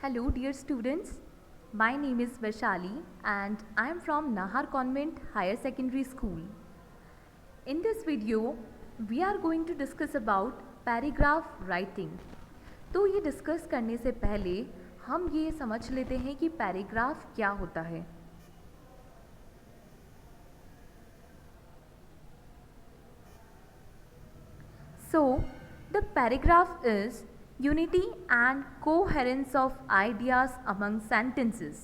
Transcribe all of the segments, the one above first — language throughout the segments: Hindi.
Hello, dear students. My name is Vaishali and I am from Nahar Convent Higher Secondary School. In this video, we are going to discuss about paragraph writing. तो ये डिस्कस करने से पहले हम ये समझ लेते हैं कि पैराग्राफ क्या होता है. So, the paragraph is unity and coherence of ideas among sentences.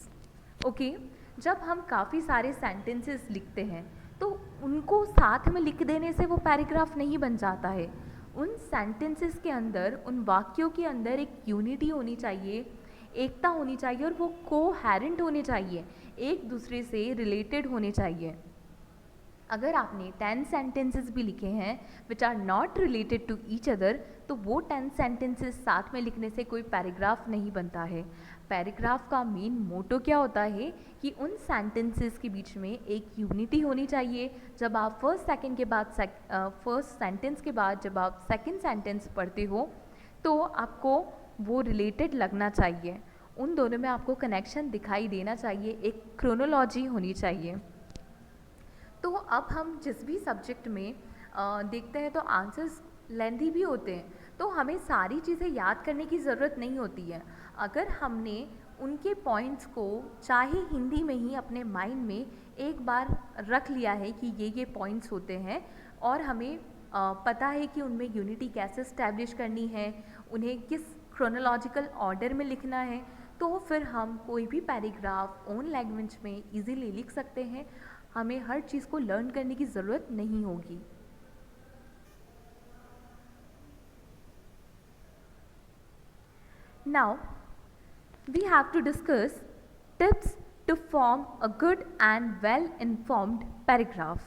Okay? जब हम काफ़ी सारे sentences लिखते हैं तो उनको साथ में लिख देने से वो पैराग्राफ नहीं बन जाता है. उन sentences के अंदर, उन वाक्यों के अंदर एक यूनिटी होनी चाहिए, एकता होनी चाहिए और वो कोहेरेंट होने चाहिए, एक दूसरे से रिलेटेड होने चाहिए. अगर आपने 10 सेंटेंसेस भी लिखे हैं which are not related to each other, तो वो 10 सेंटेंसेस साथ में लिखने से कोई पैराग्राफ नहीं बनता है. पैराग्राफ का मेन मोटो क्या होता है कि उन सेंटेंसेस के बीच में एक यूनिटी होनी चाहिए. जब आप फर्स्ट सेंटेंस के बाद जब आप सेकंड सेंटेंस पढ़ते हो तो आपको वो रिलेटेड लगना चाहिए, उन दोनों में आपको कनेक्शन दिखाई देना चाहिए, एक क्रोनोलॉजी होनी चाहिए. तो अब हम जिस भी सब्जेक्ट में देखते हैं तो आंसर्स लेंथी भी होते हैं, तो हमें सारी चीज़ें याद करने की ज़रूरत नहीं होती है. अगर हमने उनके पॉइंट्स को चाहे हिंदी में ही अपने माइंड में एक बार रख लिया है कि ये पॉइंट्स होते हैं और हमें पता है कि उनमें यूनिटी कैसे स्टैब्लिश करनी है, उन्हें किस क्रोनोलॉजिकल ऑर्डर में लिखना है, तो फिर हम कोई भी पैराग्राफ ओन लैंग्वेज में इजीली लिख सकते हैं. हमें हर चीज़ को लर्न करने की ज़रूरत नहीं होगी. Now, we have to discuss tips to form a good and well-informed paragraph.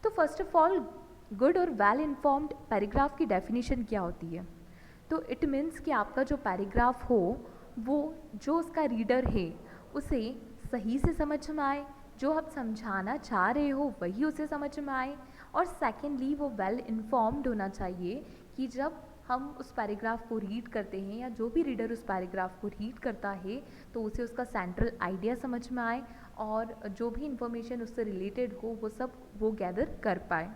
तो फर्स्ट ऑफ ऑल गुड और वेल इन्फॉर्म्ड पैराग्राफ की डेफिनेशन क्या होती है? तो इट मीन्स कि आपका जो पैराग्राफ हो वो जो उसका रीडर है उसे सही से समझ में आए, जो आप समझाना चाह रहे हो वही उसे समझ में आए, और सेकेंडली वो वेल इन्फॉर्म्ड होना चाहिए कि जब हम उस पैराग्राफ को रीड करते हैं या जो भी रीडर उस पैराग्राफ को रीड करता है तो उसे उसका सेंट्रल आइडिया समझ में आए और जो भी इंफॉर्मेशन उससे रिलेटेड हो वो सब वो गैदर कर पाए.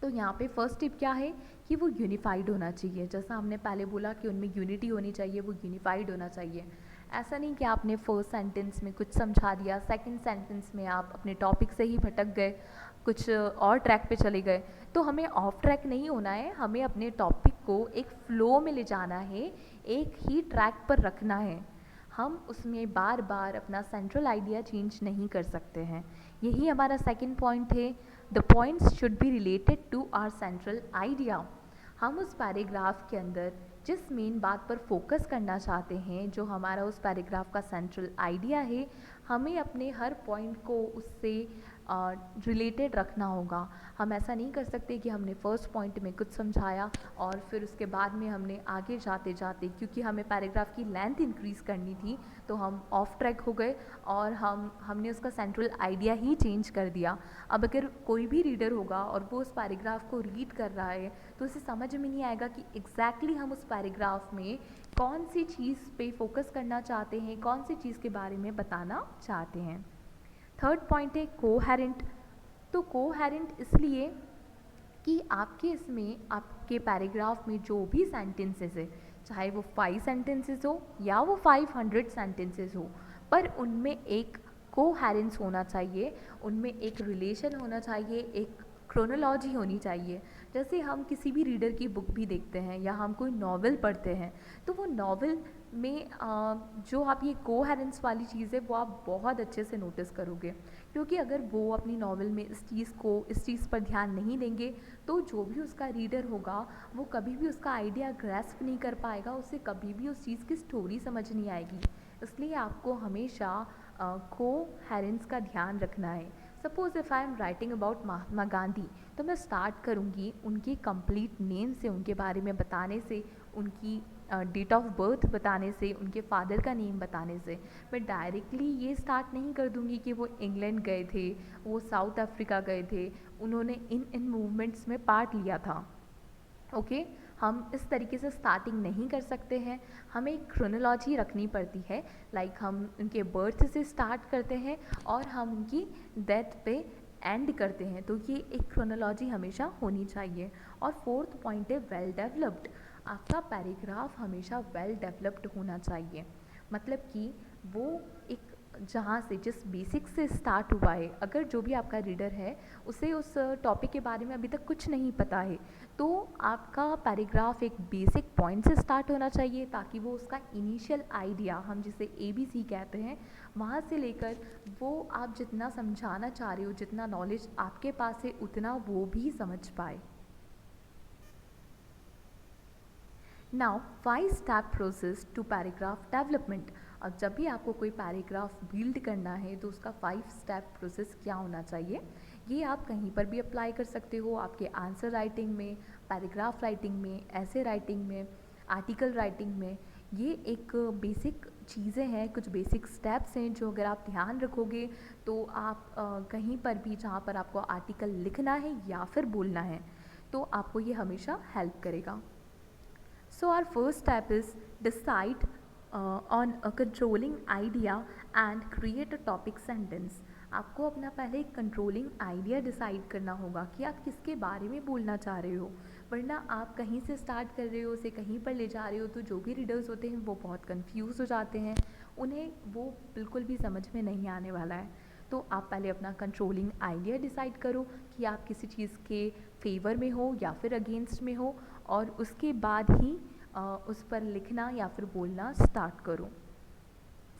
तो यहाँ पे फर्स्ट टिप क्या है कि वो यूनिफाइड होना चाहिए. जैसा हमने पहले बोला कि उनमें यूनिटी होनी चाहिए, वो यूनिफाइड होना चाहिए. ऐसा नहीं कि आपने फर्स्ट सेंटेंस में कुछ समझा दिया, सेकंड सेंटेंस में आप अपने टॉपिक से ही भटक गए, कुछ और ट्रैक पे चले गए. तो हमें ऑफ ट्रैक नहीं होना है, हमें अपने टॉपिक को एक फ्लो में ले जाना है, एक ही ट्रैक पर रखना है. हम उसमें बार बार अपना सेंट्रल आइडिया चेंज नहीं कर सकते हैं. यही हमारा सेकंड पॉइंट है. The points should be related to our central idea. हम उस पैराग्राफ के अंदर जिस मेन बात पर फोकस करना चाहते हैं, जो हमारा उस पैराग्राफ का सेंट्रल आइडिया है, हमें अपने हर पॉइंट को उससे रिलेटेड रखना होगा. हम ऐसा नहीं कर सकते कि हमने फर्स्ट पॉइंट में कुछ समझाया और फिर उसके बाद में हमने आगे जाते जाते क्योंकि हमें पैराग्राफ की लेंथ इंक्रीज़ करनी थी तो हम ऑफ ट्रैक हो गए और हमने उसका सेंट्रल आइडिया ही चेंज कर दिया. अब अगर कोई भी रीडर होगा और वो उस पैराग्राफ को रीड कर रहा है तो उसे समझ में नहीं आएगा कि एग्जैक्टली हम उस पैराग्राफ में कौन सी चीज़ पे फोकस करना चाहते हैं, कौन सी चीज़ के बारे में बताना चाहते हैं. थर्ड पॉइंट है कोहेरेंट. तो कोहेरेंट इसलिए कि आपके पैराग्राफ में जो भी सेंटेंसेस है, चाहे वो 5 सेंटेंसेस हो या वो 500 सेंटेंसेस हो, पर उनमें एक कोहेरेंस होना चाहिए, उनमें एक रिलेशन होना चाहिए, एक क्रोनोलॉजी होनी चाहिए. जैसे हम किसी भी रीडर की बुक भी देखते हैं या हम कोई नॉवेल पढ़ते हैं तो वो नॉवेल में जो आप ये कोहेरेंस वाली चीज़ है वो आप बहुत अच्छे से नोटिस करोगे, क्योंकि अगर वो अपनी नॉवेल में इस चीज़ पर ध्यान नहीं देंगे तो जो भी उसका रीडर होगा वो कभी भी उसका आइडिया ग्रैस्प नहीं कर पाएगा, उसे कभी भी उस चीज़ की स्टोरी समझ नहीं आएगी. इसलिए आपको हमेशा कोहेरेंस का ध्यान रखना है. Suppose if I am writing about Mahatma Gandhi तो मैं स्टार्ट करूँगी उनकी कंप्लीट नेम से, उनके बारे में बताने से, उनकी डेट ऑफ बर्थ बताने से, उनके फादर का नेम बताने से. मैं डायरेक्टली ये स्टार्ट नहीं कर दूँगी कि वो इंग्लैंड गए थे, वो साउथ अफ्रीका गए थे, उन्होंने इन मूवमेंट्स में पार्ट लिया था. ओके हम इस तरीके से स्टार्टिंग नहीं कर सकते हैं, हमें एक क्रोनोलॉजी रखनी पड़ती है। लाइक हम उनके बर्थ से स्टार्ट करते हैं और हम उनकी डेथ पे एंड करते हैं, तो ये एक क्रोनोलॉजी हमेशा होनी चाहिए। और फोर्थ पॉइंट है वेल डेवलप्ड। आपका पैराग्राफ हमेशा वेल डेवलप्ड होना चाहिए, मतलब कि वो एक जहाँ से जिस बेसिक से स्टार्ट हुआ है, अगर जो भी आपका रीडर है उसे उस टॉपिक के बारे में अभी तक कुछ नहीं पता है, तो आपका पैराग्राफ एक बेसिक पॉइंट से स्टार्ट होना चाहिए, ताकि वो उसका इनिशियल आइडिया, हम जिसे ABC कहते हैं, वहाँ से लेकर वो आप जितना समझाना चाह रहे हो, जितना नॉलेज आपके पास है, उतना वो भी समझ पाए। Now 5 step process to paragraph development. अब जब भी आपको कोई पैराग्राफ बिल्ड करना है तो उसका 5 स्टेप प्रोसेस क्या होना चाहिए, ये आप कहीं पर भी अप्लाई कर सकते हो, आपके आंसर राइटिंग में, पैराग्राफ राइटिंग में, ऐसे राइटिंग में, आर्टिकल राइटिंग में। ये एक बेसिक चीज़ें हैं, कुछ बेसिक स्टेप्स हैं जो अगर आप ध्यान रखोगे तो आप कहीं पर भी जहाँ पर आपको आर्टिकल लिखना है या फिर बोलना है, तो आपको ये हमेशा हेल्प करेगा। So our first step is decide on a controlling idea and create a topic sentence। आपको अपना पहले एक कंट्रोलिंग आइडिया डिसाइड करना होगा कि आप किसके बारे में बोलना चाह रहे हो, वरना आप कहीं से स्टार्ट कर रहे हो, उसे कहीं पर ले जा रहे हो, तो जो भी रीडर्स होते हैं वो बहुत कंफ्यूज हो जाते हैं, उन्हें वो बिल्कुल भी समझ में नहीं आने वाला है। तो आप पहले अपना कंट्रोलिंग आइडिया डिसाइड करो कि आप किसी चीज़ के फेवर में हो या फिर अगेंस्ट में हो, और उसके बाद ही उस पर लिखना या फिर बोलना स्टार्ट करो।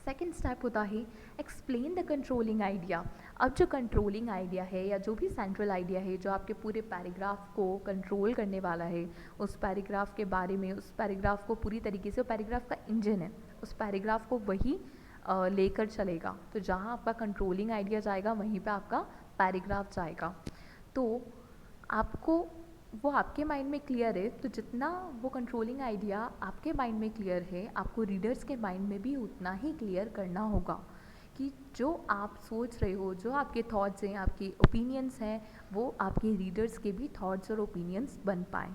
सेकेंड स्टेप होता है एक्सप्लेन द कंट्रोलिंग आइडिया। अब जो कंट्रोलिंग आइडिया है या जो भी सेंट्रल आइडिया है जो आपके पूरे पैराग्राफ को कंट्रोल करने वाला है, उस पैराग्राफ के बारे में, उस पैराग्राफ को पूरी तरीके से, वो पैराग्राफ का इंजन है, उस पैराग्राफ को वही लेकर चलेगा। तो जहाँ आपका कंट्रोलिंग आइडिया जाएगा वहीं पे आपका पैराग्राफ जाएगा। तो आपको वो आपके माइंड में क्लियर है, तो जितना वो कंट्रोलिंग आइडिया आपके माइंड में क्लियर है, आपको रीडर्स के माइंड में भी उतना ही क्लियर करना होगा कि जो आप सोच रहे हो, जो आपके थॉट्स हैं, आपके ओपिनियंस हैं, वो आपके रीडर्स के भी थॉट्स और ओपिनियंस बन पाएँ।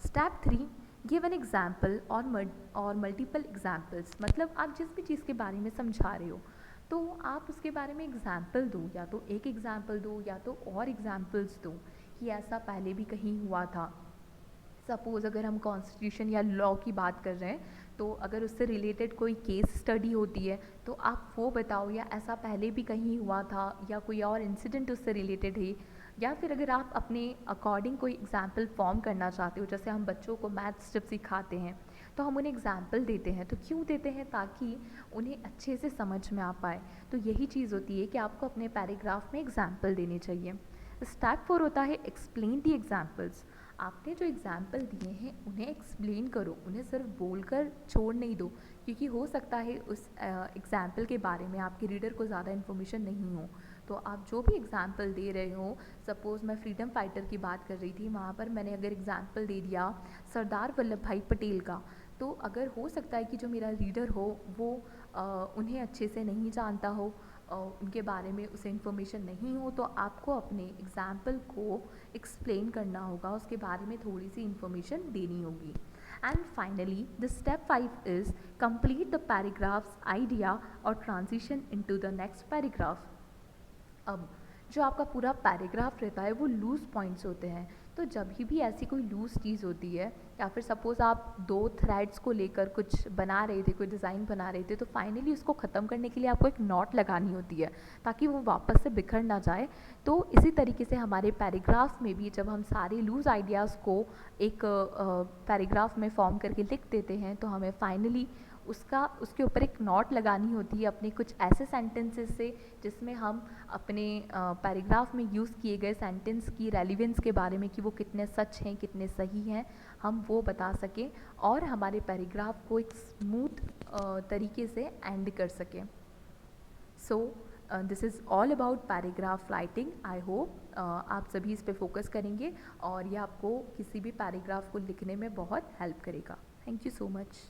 स्टेप 3, गिव एन एग्जाम्पल और मल्टीपल एग्जाम्पल्स। मतलब आप जिस भी चीज़ के बारे में समझा रहे हो तो आप उसके बारे में एग्जाम्पल दो, या तो एक एग्जाम्पल दो या तो और एग्जाम्पल्स दो कि ऐसा पहले भी कहीं हुआ था। सपोज़ अगर हम कॉन्स्टिट्यूशन या लॉ की बात कर रहे हैं, तो अगर उससे रिलेटेड कोई केस स्टडी होती है तो आप वो बताओ, या ऐसा पहले भी कहीं हुआ था, या कोई और इंसिडेंट उससे रिलेटेड है। या फिर अगर आप अपने अकॉर्डिंग कोई एग्जाम्पल फॉर्म करना चाहते हो, जैसे हम बच्चों को मैथ्स जब सिखाते हैं तो हम उन्हें एग्जाम्पल देते हैं, तो क्यों देते हैं, ताकि उन्हें अच्छे से समझ में आ पाए। तो यही चीज़ होती है कि आपको अपने पैराग्राफ में एग्जाम्पल देने चाहिए। स्टेप 4 होता है एक्सप्लेन दी एग्जाम्पल्स। आपने जो एग्जाम्पल दिए हैं उन्हें एक्सप्लेन करो, उन्हें सिर्फ बोलकर छोड़ नहीं दो, क्योंकि हो सकता है उस एग्जाम्पल के बारे में आपके रीडर को ज़्यादा इन्फॉर्मेशन नहीं हो। तो आप जो भी एग्जाम्पल दे रहे हो, सपोज़ मैं फ्रीडम फाइटर की बात कर रही थी, वहाँ पर मैंने अगर एग्जाम्पल दे दिया सरदार वल्लभ भाई पटेल का, तो अगर हो सकता है कि जो मेरा रीडर हो वो उन्हें अच्छे से नहीं जानता हो, उनके बारे में उसे इन्फॉर्मेशन नहीं हो, तो आपको अपने एग्जाम्पल को एक्सप्लेन करना होगा, उसके बारे में थोड़ी सी इन्फॉर्मेशन देनी होगी। And finally the step 5 is complete the paragraph's idea और transition into the next paragraph. अब जो आपका पूरा पैराग्राफ रहता है वो लूज़ पॉइंट्स होते हैं, तो जब भी ऐसी कोई लूज़ चीज़ होती है, या फिर सपोज़ आप 2 थ्रेड्स को लेकर कुछ बना रहे थे, कोई डिज़ाइन बना रहे थे, तो फाइनली उसको ख़त्म करने के लिए आपको एक नॉट लगानी होती है ताकि वो वापस से बिखर ना जाए। तो इसी तरीके से हमारे पैराग्राफ में भी जब हम सारे लूज़ आइडियाज़ को एक पैराग्राफ में फॉर्म करके लिख देते हैं, तो हमें फाइनली उसके ऊपर एक नॉट लगानी होती है अपने कुछ ऐसे सेंटेंसेस से जिसमें हम अपने पैराग्राफ में यूज़ किए गए सेंटेंस की रेलिवेंस के बारे में, कि वो कितने सच हैं, कितने सही हैं, हम वो बता सकें और हमारे पैराग्राफ को एक स्मूथ तरीके से एंड कर सकें। So this is all about paragraph writing. I hope आप सभी इस पे फोकस करेंगे और ये आपको किसी भी पैराग्राफ को लिखने में बहुत हेल्प करेगा। Thank you so much.